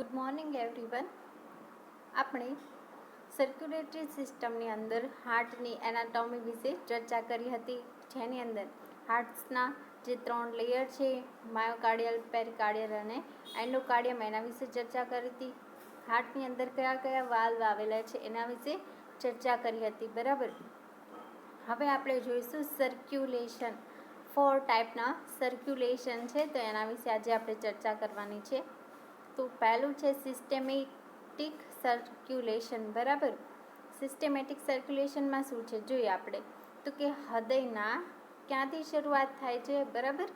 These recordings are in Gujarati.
Good morning everyone. આપણે સર્ક્યુલેટરી સિસ્ટમની અંદર હાર્ટની એનાટોમી વિશે ચર્ચા કરી હતી, જેની અંદર હાર્ટ્સના જે 3 લેયર છે, માયોકાર્ડિયલ, પેરિકાર્ડિયલ અને એન્ડોકાર્ડિયમ, એના વિશે ચર્ચા કરી હતી. હાર્ટની અંદર કયા કયા વાલ્વ આવેલા છે એના વિશે ચર્ચા કરી હતી, બરાબર. હવે આપણે જોઈશું સર્ક્યુલેશન. 4 ટાઈપના સર્ક્યુલેશન છે, તો એના વિશે આજે આપણે ચર્ચા કરવાની છે. તો પહેલું છે સિસ્ટેમેટિક સર્ક્યુલેશન, બરાબર. સિસ્ટેમેટિક સર્ક્યુલેશનમાં શું છે જોઈએ આપણે, તો કે હૃદયના ક્યાંથી શરૂઆત થાય છે, બરાબર.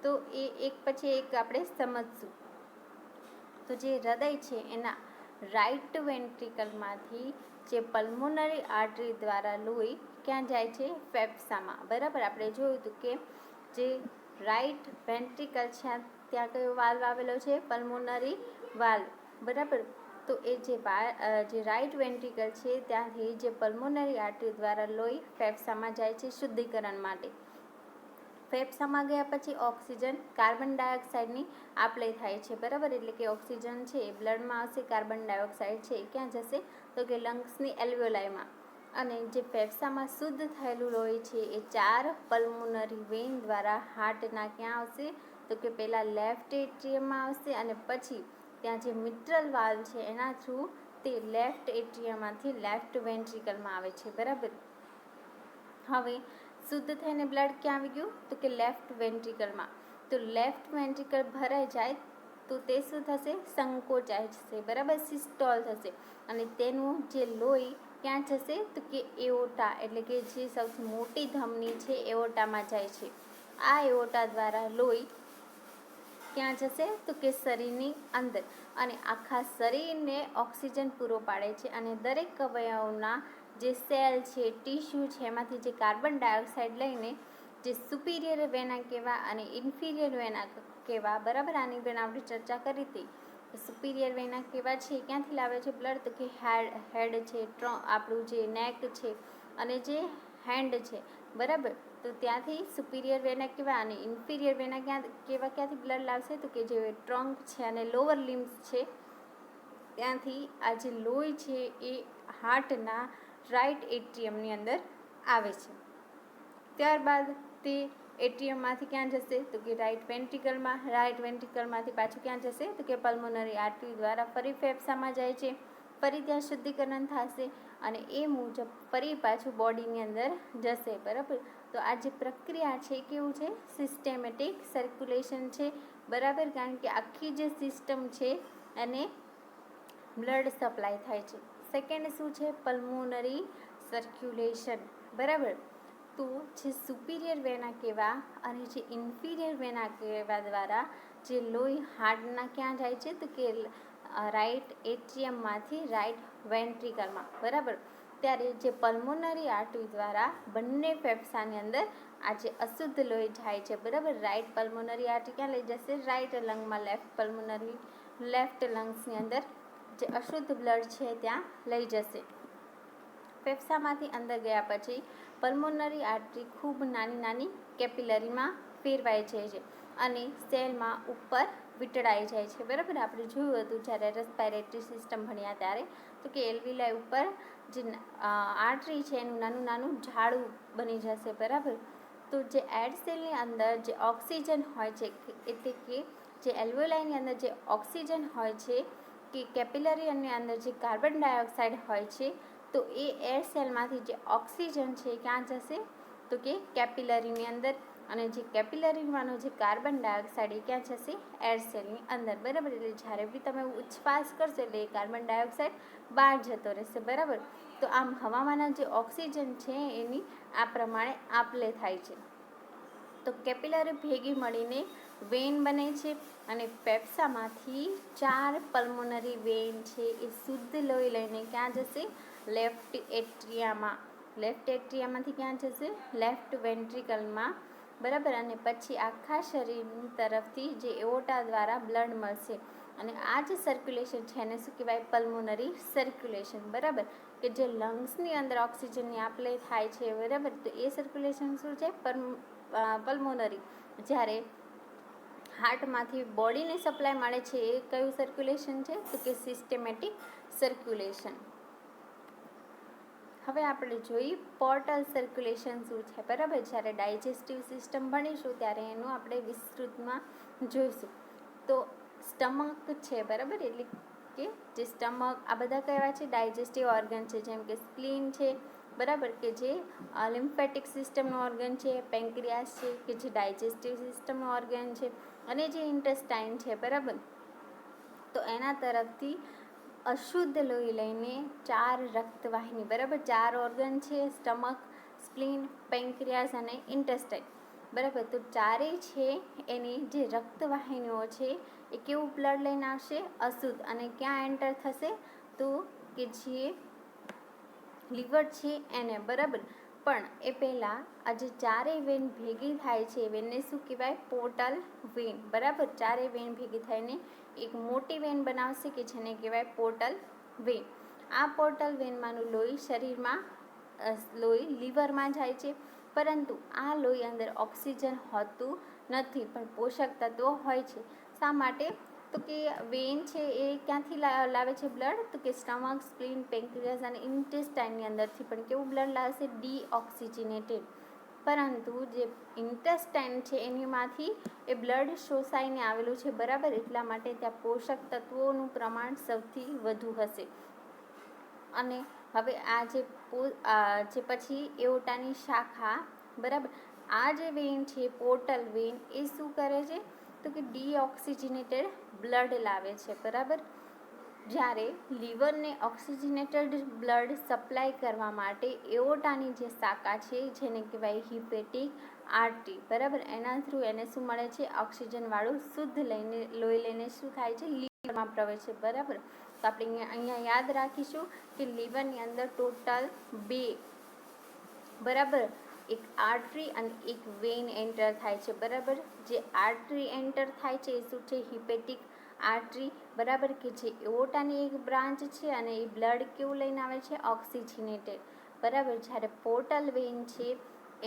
તો એ એક પછી એક આપણે સમજશું. તો જે હૃદય છે એના રાઈટ વેન્ટ્રિકલમાંથી જે પલ્મોનરી આર્ટરી દ્વારા લોહી ક્યાં જાય છે, ફેફસામાં, બરાબર. આપણે જોયું હતું કે જે રાઈટ વેન્ટ્રિકલ છે ત્યાં કયો વાલ્વ આવેલો છે, પલ્મોનરી વાલ્વ, બરાબર. તો એ જે રાઈટ વેન્ટ્રિકલ છે ત્યાંથી જે પલ્મોનરી આર્ટરી દ્વારા લોહી ફેફસામાં જાય છે શુદ્ધિકરણ માટે. ફેફસામાં ગયા પછી ઓક્સિજન, કાર્બન ડાયોક્સાઇડની આપ-લે થાય છે, બરાબર. એટલે કે ઓક્સિજન છે એ બ્લડમાં આવશે, કાર્બન ડાયોક્સાઇડ છે એ ક્યાં જશે, તો કે લંગ્સની એલ્વિયોલાઈમાં. અને જે ફેફસામાં શુદ્ધ થયેલું લોહી છે એ 4 પલ્મોનરી વેઇન દ્વારા હાર્ટના ક્યાં આવશે, તો કે પહેલાં લેફ્ટ એટ્રિયમમાં આવશે અને પછી ત્યાં જે મિટ્રલ વાલ્વ છે એના થ્રુ તે લેફ્ટ એટ્રિયમમાંથી લેફ્ટ વેન્ટ્રિકલમાં આવે છે, બરાબર. હવે શુદ્ધ થઈને બ્લડ ક્યાં આવી ગયું, તો કે લેફ્ટ વેન્ટ્રિકલમાં. તો લેફ્ટ વેન્ટ્રિકલ ભરાઈ જાય તો તે શું થશે, સંકોચાઈ જશે, બરાબર, સિસ્ટોલ થશે. અને તેનું જે લોહી ક્યાં જશે, તો કે એઓર્ટા, એટલે કે જે સૌથી મોટી ધમની છે એઓર્ટામાં જાય છે. આ એઓર્ટા દ્વારા લોહી ક્યાં જશે, તો કે શરીરની અંદર, અને આખા શરીરને ઓક્સિજન પૂરો પાડે છે. અને દરેક અવયવના જે સેલ છે, ટીશ્યુ છે, એમાંથી જે કાર્બન ડાયોક્સાઇડ લઈને જે સુપિરિયર વેના કહેવા અને ઇન્ફિરિયર વેના કહેવા, બરાબર. આની બેન આપણે ચર્ચા કરી હતી. સુપિરિયર વેના કહેવા છે ક્યાંથી લાવે છે બ્લડ, તો કે હેડ છે, આપણું જે નેક છે અને જે હેન્ડ છે, બરાબર. તો ત્યાંથી સુપિરિયર વેના કહેવા અને ઇન્ફિરિયર વેના ક્યાંથી બ્લડ લાવશે, તો કે જે ટ્રંક છે અને લોઅર લિમ્સ છે ત્યાંથી આ જે લોહી છે એ હાર્ટના રાઈટ એટ્રિયમની અંદર આવે છે. ત્યારબાદ તે એટ્રિયમમાંથી ક્યાં જશે, તો કે રાઈટ વેન્ટ્રિકલમાં. રાઈટ વેન્ટ્રિકલમાંથી પાછું ક્યાં જશે, તો કે પલ્મોનરી આર્ટરી દ્વારા ફરી ફેફસામાં જાય છે. ફરી ત્યાં શુદ્ધિકરણ થશે અને એ મુજબ ફરી પાછું બોડીની અંદર જશે, બરાબર. તો આ જે પ્રક્રિયા છે કેવું છે, સિસ્ટેમેટિક સર્ક્યુલેશન છે, બરાબર. કારણ કે આખી જે સિસ્ટમ છે એને બ્લડ સપ્લાય થાય છે. સેકન્ડ શું છે, પલ્મોનરી સર્ક્યુલેશન, બરાબર. તો જે સુપિરિયર વેના કહેવા અને જે ઇન્ફિરિયર વેના કહેવા દ્વારા જે લોહી હાર્ટના ક્યાં જાય છે, તો કે રાઈટ એટ્રિયમમાંથી રાઈટ વેન્ટ્રિકલમાં, બરાબર. ત્યારે જે પલ્મોનરી આર્ટરી દ્વારા બંને ફેફસાની અંદર આ જે અશુદ્ધ લોહી જાય છે, બરાબર. રાઈટ પલ્મોનરી આર્ટરી ક્યાં લઈ જશે, રાઈટ લંગમાં, લેફ્ટ લંગ્સની અંદર જે અશુદ્ધ બ્લડ છે ત્યાં લઈ જશે. ફેફસામાંથી અંદર ગયા પછી પલ્મોનરી આર્ટરી ખૂબ નાની કેપિલરીમાં ફેરવાઈ જાય છે અને સેલમાં ઉપર વીંટળાઈ જાય છે, બરાબર. આપણે જોયું હતું જ્યારે રેસ્પિરેટરી સિસ્ટમ ભણ્યા ત્યારે, તો કે એલ્વિલાઈ ઉપર જે આર્ટરી છે એનું નાનું ઝાડું બની જશે, બરાબર. તો જે એડ સેલની અંદર જે ઓક્સિજન હોય છે, એટલે કે જે એલ્વિલાઈની અંદર જે ઓક્સિજન હોય છે કે કેપિલરીની અંદર જે કાર્બન ડાયોક્સાઇડ હોય છે, તો એ એર સેલમાંથી જે ઓક્સિજન છે ક્યાં જશે, તો કે કેપિલરીની અંદર. અને જે કેપિલરીમાંનો જે કાર્બન ડાયોક્સાઇડ એ ક્યાં જશે, એર સેલની અંદર, બરાબર. એટલે જ્યારે બી તમે ઉચ્છ્વાસ કરશો એટલે એ કાર્બન ડાયોક્સાઇડ બહાર જતો રહેશે, બરાબર. તો આમ હવામાંના જે ઓક્સિજન છે એની આ પ્રમાણે આપ-લે થાય છે. તો કેપિલરી ભેગી મળીને વેઇન બને છે અને ફેફસામાંથી 4 પલ્મોનરી વેઇન છે એ શુદ્ધ લોહી લઈને ક્યાં જશે, લેફ્ટ એટ્રિયામાં. લેફ્ટ એટ્રિયામાંથી ક્યાં જશે, લેફ્ટ વેન્ટ્રિકલમાં, બરાબર. અને પછી આખા શરીરની તરફથી જે એઓર્ટા દ્વારા બ્લડ મળશે. અને આ જે સર્ક્યુલેશન છે એને શું કહેવાય, પલ્મોનરી સર્ક્યુલેશન, બરાબર. કે જે લંગ્સની અંદર ઓક્સિજનની આપ-લે થાય છે, બરાબર. તો એ સર્ક્યુલેશન શું છે, પલ્મોનરી. જ્યારે હાર્ટમાંથી બોડીને સપ્લાય મળે છે એ કયું સર્ક્યુલેશન છે? તો કે સિસ્ટેમેટિક સર્ક્યુલેશન. હવે આપણે જોઈએ પોર્ટલ સર્ક્યુલેશન શું છે, બરાબર. જ્યારે ડાયજેસ્ટિવ સિસ્ટમ ભણીશું ત્યારે એનું આપણે વિસ્તૃતમાં જોઈશું. તો સ્ટમક છે, બરાબર, એટલે કે જે સ્ટમક, આ બધા કહેવાય છે ડાયજેસ્ટિવ ઓર્ગન છે, જેમ કે સ્પ્લીન છે, બરાબર, કે જે લિમ્ફેટિક સિસ્ટમનું ઓર્ગન છે, પેન્ક્રિયાસ છે કે જે ડાયજેસ્ટિવ સિસ્ટમનું ઓર્ગન છે, અને જે ઇન્ટેસ્ટાઇન છે, બરાબર. તો એના તરફથી અશુદ્ધ લોહી લઈને 4 રક્તવાહિની, બરાબર, 4 ઓર્ગન છે, સ્ટમક, સ્પ્લીન, પેન્ક્રિયાસ અને ઇન્ટેસ્ટાઇન, બરાબર. તો ચારેય છે એની જે રક્તવાહિનીઓ છે એ કેવું બ્લડ લઈને આવશે? અશુદ્ધ. અને ક્યાં એન્ટર થશે? તો કે જે લીવર છે એને, બરાબર. પણ એ પહેલાં આ જે ચારેય વેન ભેગી થાય છે એ વેનને શું કહેવાય? પોર્ટલ વેન, બરાબર. ચારેય વેન ભેગી થઈને એક મોટી વેન બનાવશે કે જેને કહેવાય પોર્ટલ વેન. આ પોર્ટલ વેનમાંનું લોહી શરીરમાં લોહી લીવરમાં જાય છે, પરંતુ આ લોહી અંદર ઓક્સિજન હોતું નથી, પણ પોષક તત્વો હોય છે. શા માટે? તો કે વેન છે એ ક્યાંથી લાવે છે બ્લડ? તો કે સ્ટમક, સ્પ્લીન, પેન્ક્રિયાસ અને ઇન્ટેસ્ટાઇનની અંદરથી. પણ કેવું બ્લડ લાવશે? ડીઓક્સિજનેટેડ. પરંતુ જે ઇન્ટેસ્ટાઇન છે એનીમાંથી એ બ્લડ શોષાઈને આવેલું છે, બરાબર. એટલા માટે ત્યાં પોષક તત્વોનું પ્રમાણ સૌથી વધુ હશે. અને હવે આ જે પછી એઓર્ટાની શાખા, બરાબર, આ જે વેન છે પોર્ટલ વેન, એ શું કરે છે? તો કે ડીઓક્સિજનેટેડ બ્લડ લાવે છે, બરાબર. જ્યારે લીવરને ઓક્સિજનેટેડ બ્લડ સપ્લાય કરવા માટે એઓર્ટાની જે શાખા છે જેને કહેવાય હિપેટિક આર્ટરી, બરાબર, એના થ્રુ એને શું મળે છે? ઓક્સિજનવાળું શુદ્ધ લોહી લઈને શું થાય છે? લીવરમાં પ્રવેશે છે, બરાબર. તો આપણે અહીંયા યાદ રાખીશું કે લીવરની અંદર ટોટલ 2, બરાબર, એક આર્ટરી અને એક વેઇન એન્ટર થાય છે, બરાબર. જે આર્ટરી એન્ટર થાય છે એ શું છે? હિપેટિક આર્ટરી, બરાબર, કે જે એઓર્ટાની એક બ્રાન્ચ છે અને એ બ્લડ કેવું લઈને આવે છે? ઓક્સિજનેટેડ, બરાબર. જ્યારે પોર્ટલ વેઇન છે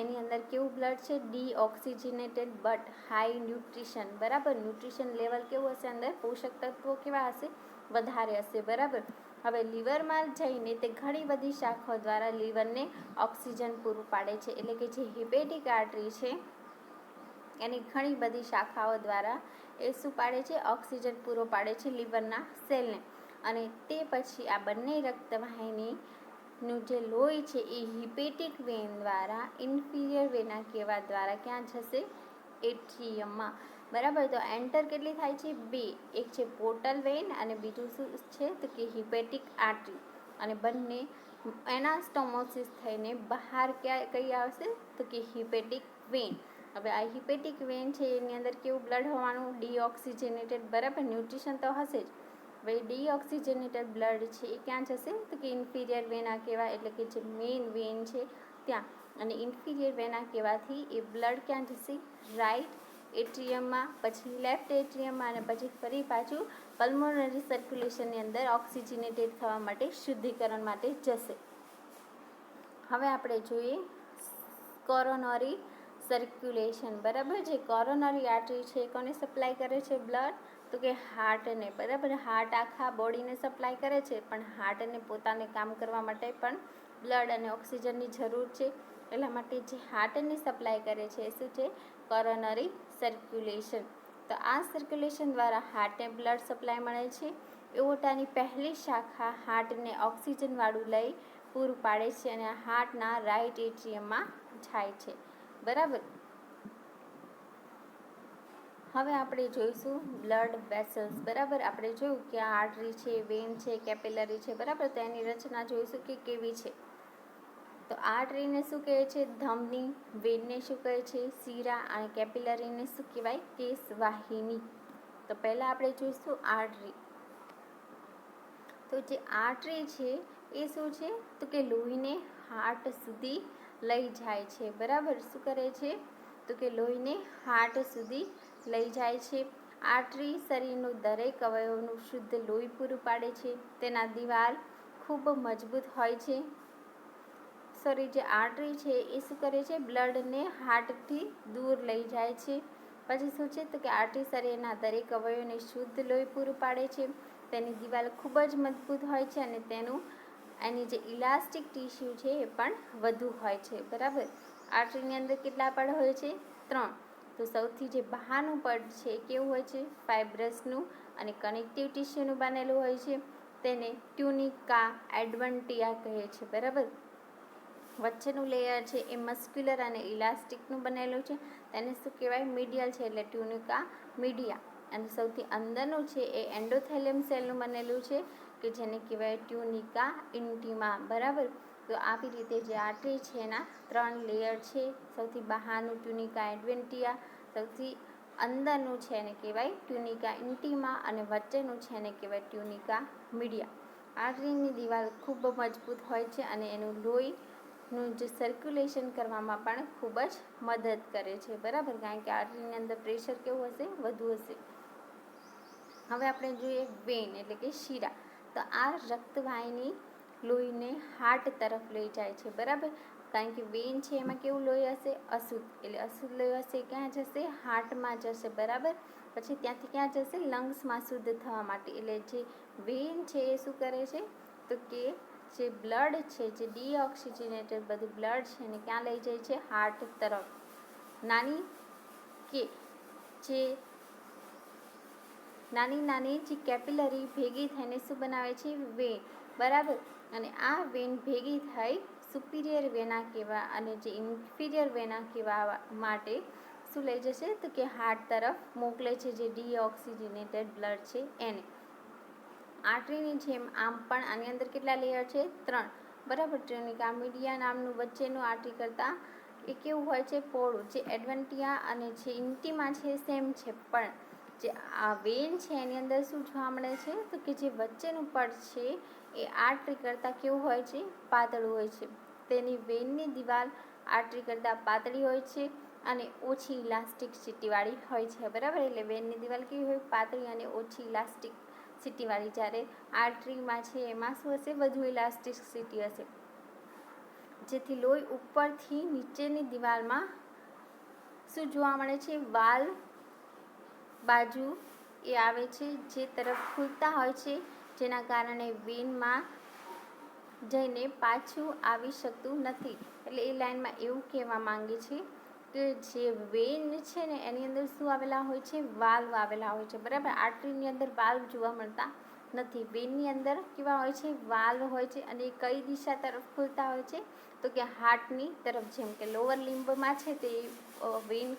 એની અંદર કેવું બ્લડ છે? ડીઓક્સિજનેટેડ બટ હાઈ ન્યુટ્રિશન, બરાબર. ન્યુટ્રિશન લેવલ કેવું હશે? અંદર પોષક તત્વો કેવા હશે? વધારે હશે, બરાબર. હવે લીવરમાં જઈને તે ઘણી બધી શાખાઓ દ્વારા લીવરને ઓક્સિજન પૂરું પાડે છે, એટલે કે જે હિપેટિક આર્ટરી છે એની ઘણી બધી શાખાઓ દ્વારા એ શું પાડે છે? ઓક્સિજન પૂરો પાડે છે લીવરના સેલને. અને તે પછી આ બંને રક્તવાહિનીનું જે લોહી છે એ હિપેટિક વેન દ્વારા ઇન્ફિરિયર વેના કેવા દ્વારા ક્યાં જશે? એટ્રિયમમાં, બરાબર. તો એન્ટર કેટલી થાય છે? 2. એક છે પોર્ટલ વેન અને બીજું શું છે? તો કે હિપેટિક આર્ટરી. અને બંને એનાસ્ટોમોસિસ થઈને બહાર કઈ આવશે? તો કે હિપેટિક વેન. હવે આ હિપેટિક વેન છે એની અંદર કેવું બ્લડ હોવાનું? ડીઓક્સિજનેટેડ, બરાબર. ન્યુટ્રિશન તો હશે જ. હવે ડીઓક્સિજનેટેડ બ્લડ છે એ ક્યાં જશે? તો કે ઇન્ફિરિયર વેના કહેવાય, એટલે કે જે મેઇન વેન છે ત્યાં. અને ઇન્ફિરિયર વેના કહેવાથી એ બ્લડ ક્યાં જશે? રાઇટ એટ્રિયમમાં, પછી લેફ્ટ એટ્રિયમમાં, અને પછી ફરી પાછું પલ્મોનરી સર્ક્યુલેશનની અંદર ઓક્સિજનેટેડ થવા માટે, શુદ્ધિકરણ માટે જશે. હવે આપણે જોઈએ કોરોનરી સર્ક્યુલેશન, બરાબર. જે કોરોનરી આર્ટરી છે કોને સપ્લાય કરે છે બ્લડ? તો કે હાર્ટને, બરાબર. હાર્ટ આખા બોડીને સપ્લાય કરે છે, પણ હાર્ટને પોતાને કામ કરવા માટે પણ બ્લડ અને ઓક્સિજનની જરૂર છે. એટલા માટે જે હાર્ટને સપ્લાય કરે છે એ શું છે? Coronary circulation. તો આ સર્ક્યુલેશન દ્વારા હાર્ટને બ્લડ સપ્લાય મળે છે. એઓર્ટાની પહેલી શાખા હાર્ટને ઓક્સિજનવાળું લઈ પૂરું પાડે છે અને હાર્ટના રાઇટ એટ્રિયમમાં જાય છે, બરાબર. હવે આપણે જોઈશું બ્લડ વેસલ્સ, બરાબર. આપણે જોયું કે આ આર્ટરી છે, વેન છે, કેપિલરી છે, બરાબર. તો એની રચના જોઈશું કે કેવી છે. તો આર્ટરીને શું કહે છે? ધમની. વેનને શું કહે છે? શિરા. અને કેપિલરીને શું કહેવાય? કેશવાહિની. તો પહેલાં આપણે જોઈશું આર્ટરી. તો જે આર્ટરી છે એ શું છે? તો કે લોહીને હાર્ટ સુધી લઈ જાય છે, બરાબર. શું કરે છે? તો કે લોહીને હાર્ટ સુધી લઈ જાય છે. આર્ટરી શરીરનું દરેક અવયવનું શુદ્ધ લોહી પૂરું પાડે છે. તેના દિવાલ ખૂબ મજબૂત હોય છે. જે આર્ટરી છે એ શું કરે છે? બ્લડને હાર્ટથી દૂર લઈ જાય છે. પછી શું છે તો કે આર્ટરી શરીરના દરેક અવયવોને શુદ્ધ લોહી પૂરું પાડે છે. તેની દિવાલ ખૂબ જ મજબૂત હોય છે અને એની જે ઇલાસ્ટિક ટીસ્યુ છે એ પણ વધુ હોય છે. બરાબર. આર્ટરીની અંદર કેટલા પડ હોય છે? 3. તો સૌથી જે બહારનું પડ છે એ કેવું હોય છે? ફાઇબ્રસનું અને કનેક્ટિવ ટીસ્યુનું બનેલું હોય છે. તેને ટ્યુનિકા એડવન્ટિયા કહે છે. બરાબર. વચ્ચેનું લેયર છે એ મસ્ક્યુલર અને ઇલાસ્ટિકનું બનેલું છે. તેને શું કહેવાય? મીડિયલ છે, એટલે ટ્યુનિકા મીડિયા. અને સૌથી અંદરનું છે એ એન્ડોથેલિયમ સેલનું બનેલું છે કે જેને કહેવાય ટ્યુનિકા ઇન્ટિમા. બરાબર. તો આવી રીતે જે આર્ટરી છે એના 3 લેયર છે. સૌથી બહારનું ટ્યુનિકા એડવેન્ટિયા, સૌથી અંદરનું છે એને કહેવાય ટ્યુનિકા ઇન્ટિમા અને વચ્ચેનું છે એને કહેવાય ટ્યુનિકા મીડિયા. આર્ટરીની દિવાલ ખૂબ મજબૂત હોય છે અને એનું લોહીનું જે સર્ક્યુલેશન કરવામાં પણ ખૂબ જ મદદ કરે છે. બરાબર. કારણ કે આર્ટરીની અંદર પ્રેશર કેવું હશે? વધુ હશે. હવે આપણે જોઈએ વેન એટલે કે શીરા. તો આ રક્તવાહિની લોહીને હાર્ટ તરફ લઈ જાય છે. બરાબર. કારણ કે વેન છે એમાં કેવું લોહી હશે? અશુદ્ધ. એટલે અશુદ્ધ લોહી હશે ક્યાં જશે? હાર્ટમાં જશે. બરાબર. પછી ત્યાંથી ક્યાં જશે? લંગ્સમાં શુદ્ધ થવા માટે. એટલે જે વેન છે એ શું કરે છે તો કે જે બ્લડ છે, જે ડીઓક્સિજનેટેડ બધું બ્લડ છે એને ક્યાં લઈ જાય છે? હાર્ટ તરફ. નાની જે કેપિલરી ભેગી થઈને શું બનાવે છે? વેન. બરાબર. અને આ વેન ભેગી થઈ સુપિરિયર વેના કહેવા અને જે ઇન્ફિરિયર વેના કહેવા માટે શું લઈ જશે તો કે હાર્ટ તરફ મોકલે છે, જે ડીઓક્સિજનેટેડ બ્લડ છે એને. આર્ટરીની જેમ આમ પણ આની અંદર કેટલા લેયર છે? 3. બરાબર. ટ્યુનિકા મીડિયા નામનું વચ્ચેનું આર્ટરી કરતાં એ કેવું હોય છે? પહોળું. જે એડવન્ટિયા અને જે ઇન્ટિમા છે સેમ છે, પણ જે આ વેન છે એની અંદર શું જોવા મળે છે તો કે જે વચ્ચેનું પડ છે એ આર્ટરી કરતાં કેવું હોય છે? પાતળું હોય છે. તેની વેનની દિવાલ આર્ટરી કરતાં પાતળી હોય છે અને ઓછી ઇલાસ્ટિસિટીવાળી હોય છે. બરાબર. એટલે વેનની દિવાલ કેવી હોય? પાતળી અને ઓછી ઇલાસ્ટિસિટીવાળી. જ્યારે આર્ટરીમાં છે એમાં શું હશે? વધુ ઇલાસ્ટિસિટી હશે. જેથી લોહી ઉપરથી નીચેની દિવાલમાં શું જોવા મળે છે? વાલ બાજુ એ આવે છે, જે તરફ ખુલતા હોય છે, જેના કારણે વેનમાં જઈને પાછું આવી શકતું નથી. એટલે એ લાઇનમાં એવું કહેવા માંગે છે કે જે વેન છે ને એની અંદર શું આવેલા હોય છે? વાલ્વ આવેલા હોય છે. બરાબર. આર્ટરીની અંદર વાલ્વ જોવા મળતા નથી. વેનની અંદર કેવા હોય છે? વાલ્વ હોય છે. અને એ કઈ દિશા તરફ ખુલતા હોય છે તો કે હાર્ટની તરફ. જેમ કે લોઅર લિમ્બમાં છે તે વેન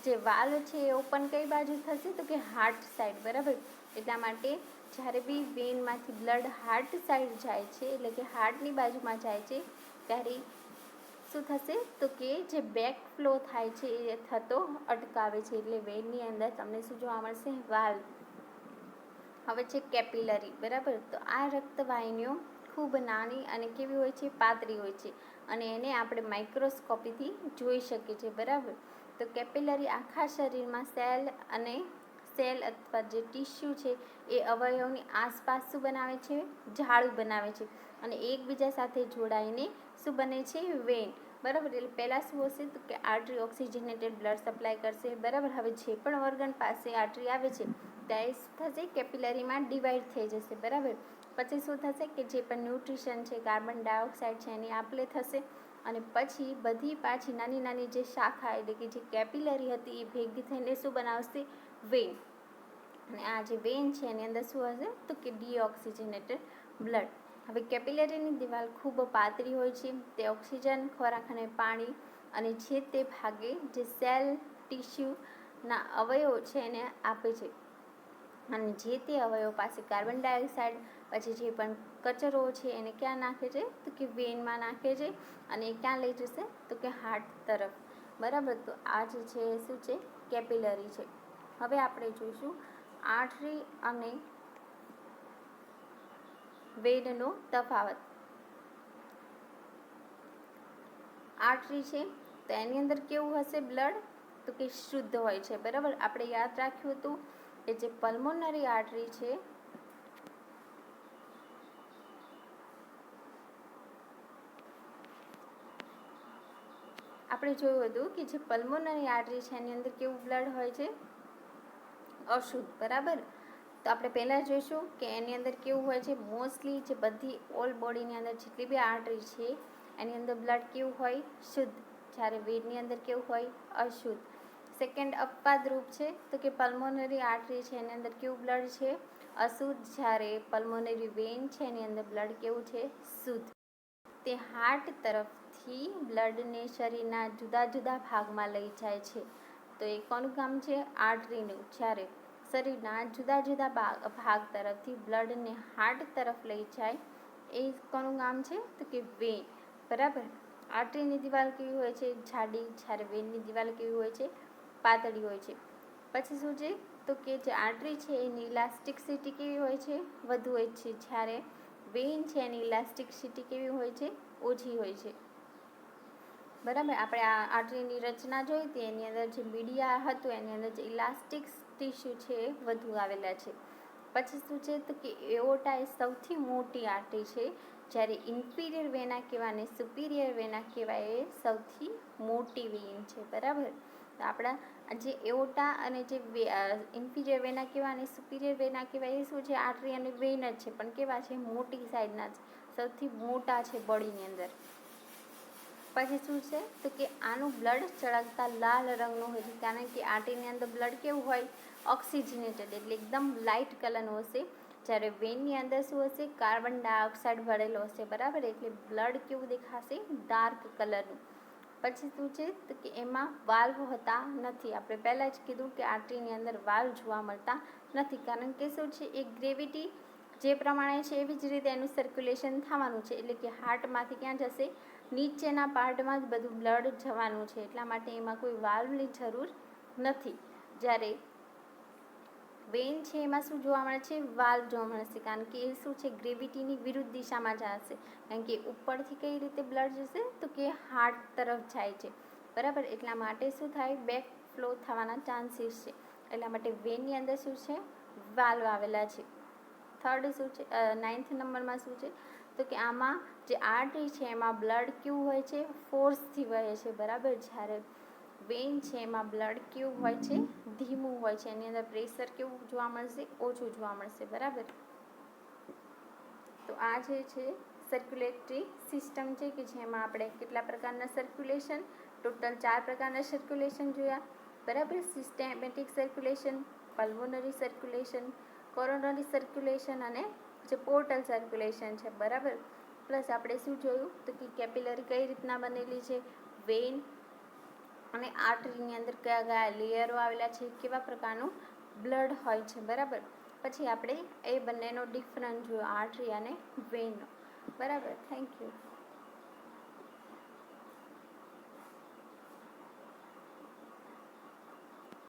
જે વાલ્વ છે એ ઓપન કઈ બાજુ થશે તો કે હાર્ટ સાઈડ. બરાબર. એટલા માટે જ્યારે બી વેનમાંથી બ્લડ હાર્ટ સાઈડ જાય છે, એટલે કે હાર્ટની બાજુમાં જાય છે, ત્યારે શું થશે તો કે જે બેક ફ્લો થાય છે એ થતો અટકાવે છે. એટલે વેનની અંદર તમને શું જોવા મળશે? વાલ્વ. હવે છે કેપિલરી. બરાબર. તો આ રક્તવાહિનીઓ ખૂબ નાની અને કેવી હોય છે? પાતળી હોય છે અને એને આપણે માઇક્રોસ્કોપીથી જોઈ શકીએ છીએ. બરાબર. તો કેપિલરી આખા શરીરમાં સેલ અથવા જે ટીસ્યુ છે એ અવયવની આસપાસ શું બનાવે છે? જાળું બનાવે છે અને એકબીજા સાથે જોડાઈને શું બને છે? વેન. બરાબર. એટલે પહેલાં શું હશે તો કે આર્ટરી ઓક્સિજનેટેડ બ્લડ સપ્લાય કરશે. બરાબર. હવે જે પણ ઓર્ગન પાસે આર્ટરી આવે છે ત્યાં શું થશે? કેપિલરીમાં ડિવાઈડ થઈ જશે. બરાબર. પછી શું થશે કે જે પણ ન્યુટ્રિશન છે, કાર્બન ડાયોક્સાઇડ છે એની આપ લે થશે અને પછી બધી પાછી નાની નાની જે શાખા એટલે કે જે કેપિલરી હતી એ ભેગી થઈને શું બનાવશે? વેન. અને આ જે વેન છે એની અંદર શું હશે તો કે ડીઓક્સિજનેટેડ બ્લડ. હવે કેપિલરીની દિવાલ ખૂબ પાતળી હોય છે. તે ઓક્સિજન, ખોરાક અને પાણી અને જે તે ભાગે જે સેલ ટીસ્યુના અવયવો છે એને આપે છે. અને જે તે અવયવ પાસે કાર્બન ડાયોક્સાઇડ પછી જે પણ કચરો છે એને ક્યાં નાખે છે તો કે વેનમાં નાખે છે અને એ ક્યાં લઈ જશે તો કે હાર્ટ તરફ. બરાબર. તો આ જે છે એ શું છે? કેપિલરી છે. હવે આપણે જોઈશું આર્ટરી અને વેનનો તફાવત. આર્ટરી છે તો એની અંદર કેવું હશે? બ્લડ તો કે શુદ્ધ હોય છે. બરાબર. આપણે યાદ રાખ્યું હતું કે જે પલ્મોનરી આર્ટરી છે આપણે જોયું હતું કે જે પલ્મોનરી આર્ટરી છે એની અંદર કેવું બ્લડ હોય છે, અશુદ્ધ, બરાબર. તો આપણે પહેલાં જોઈશું કે એની અંદર કેવું હોય છે. મોસ્ટલી જે બધી ઓલ બોડીની અંદર જેટલી બી આર્ટરી છે એની અંદર બ્લડ કેવું હોય, શુદ્ધ, જ્યારે વેનની અંદર કેવું હોય, અશુદ્ધ. સેકન્ડ અપવાદ રૂપ છે તો કે પલ્મોનરી આર્ટરી છે એની અંદર કેવું બ્લડ છે, અશુદ્ધ, જ્યારે પલ્મોનરી વેન છે એની અંદર બ્લડ કેવું છે, શુદ્ધ. તે હાર્ટ તરફથી બ્લડને શરીરના જુદા જુદા ભાગમાં લઈ જાય છે. તો એ કોનું કામ છે, આર્ટરીનું. જ્યારે શરીરના જુદા જુદા ભાગ તરફથી બ્લડને હાર્ટ તરફ લઈ જાય એ કોનું કામ છે, તો કે વેન, બરાબર. આર્ટરીની દિવાલ કેવી હોય છે, જાડી, જ્યારે વેનની દિવાલ કેવી હોય છે, પાતળી હોય છે. પછી શું છે તો કે જે આર્ટરી છે એની ઇલાસ્ટિસિટી કેવી હોય છે, વધુ હોય છે, જ્યારે વેન છે એની ઇલાસ્ટિસિટી કેવી હોય છે, ઓછી હોય છે, બરાબર. આપણે આ આર્ટરીની રચના જોઈ હતી એની અંદર જે મીડિયા હતું એની અંદર જે ઇલાસ્ટિક ટિશ્યુ છે એ વધુ આવેલા છે. પછી શું છે તો કે એઓર્ટા એ સૌથી મોટી આર્ટરી છે, જ્યારે ઇન્ફિરિયર વેના કહેવાય અને સુપિરિયર વેના કહેવાય એ સૌથી મોટી વેન છે, બરાબર. તો આપણા જે એઓર્ટા અને જે ઇન્ફિરિયર વેના કહેવાય અને સુપિરિયર વેના કહેવાય એ શું છે, આર્ટરી અને વેન જ છે, પણ કેવા છે, મોટી સાઈડના છે, સૌથી મોટા છે બોડીની અંદર. પછી શું છે તો કે આનું બ્લડ ચળકતા લાલ રંગનું હોય છે, કારણ કે આર્ટરીની અંદર બ્લડ કેવું હોય, ઓક્સિજનેટેડ, એટલે એકદમ લાઇટ કલરનું હશે, જ્યારે વેનની અંદર શું હશે, કાર્બન ડાયોક્સાઇડ ભરેલો હશે, બરાબર. એટલે બ્લડ કેવું દેખાશે, ડાર્ક કલરનું. પછી શું છે તો કે એમાં વાલ્વ હોતા નથી. આપણે પહેલાં જ કીધું કે આર્ટરીની અંદર વાલ્વ જોવા મળતા નથી, કારણ કે શું છે, એ ગ્રેવિટી જે પ્રમાણે છે એવી જ રીતે એનું સર્ક્યુલેશન થવાનું છે, એટલે કે હાર્ટમાંથી ક્યાં જશે, નીચેના પાર્ટમાં જ બધું બ્લડ જવાનું છે, એટલા માટે એમાં કોઈ વાલ્વની જરૂર નથી. જ્યારે વેન છે એમાં શું જોવા મળે છે, વાલ્વ જોવા મળશે, કારણ કે એ શું છે, ગ્રેવિટીની વિરુદ્ધ દિશામાં જશે, કારણ કે ઉપરથી કઈ રીતે બ્લડ જશે તો કે હાર્ટ તરફ જાય છે, બરાબર. એટલા માટે શું થાય, બેક ફ્લો થવાના ચાન્સીસ છે, એટલા માટે વેનની અંદર શું છે, વાલ્વ આવેલા છે. થર્ડ શું છે, 9th નંબરમાં શું છે તો કે આમાં જે આર્ટરી છે એમાં બ્લડ કેવું હોય છે, ફોર્સથી વહે છે, બરાબર. જ્યારે વેન છે એમાં બ્લડ કેવું હોય છે, ધીમું હોય છે, એની અંદર પ્રેશર કેવું જોવા મળશે, ઓછું જોવા મળશે, બરાબર. તો આ જે છે સર્ક્યુલેટરી સિસ્ટમ છે કે જેમાં આપણે કેટલા પ્રકારના સર્ક્યુલેશન, ટોટલ 4 પ્રકારના સર્ક્યુલેશન જોયા, બરાબર. Systematic circulation, pulmonary circulation, coronary circulation અને જે પોર્ટલ સર્ક્યુલેશન છે, બરાબર. પ્લસ આપણે શું જોયું તો કે કેપિલરી કઈ રીતના બનેલી છે, વેન અને આર્ટરીની અંદર કયા કયા લેયરો આવેલા છે, કેવા પ્રકારનું બ્લડ હોય છે, બરાબર. પછી આપણે એ બંનેનો ડિફરન્સ જોયો, આર્ટરી અને વેનનો, બરાબર. Thank you.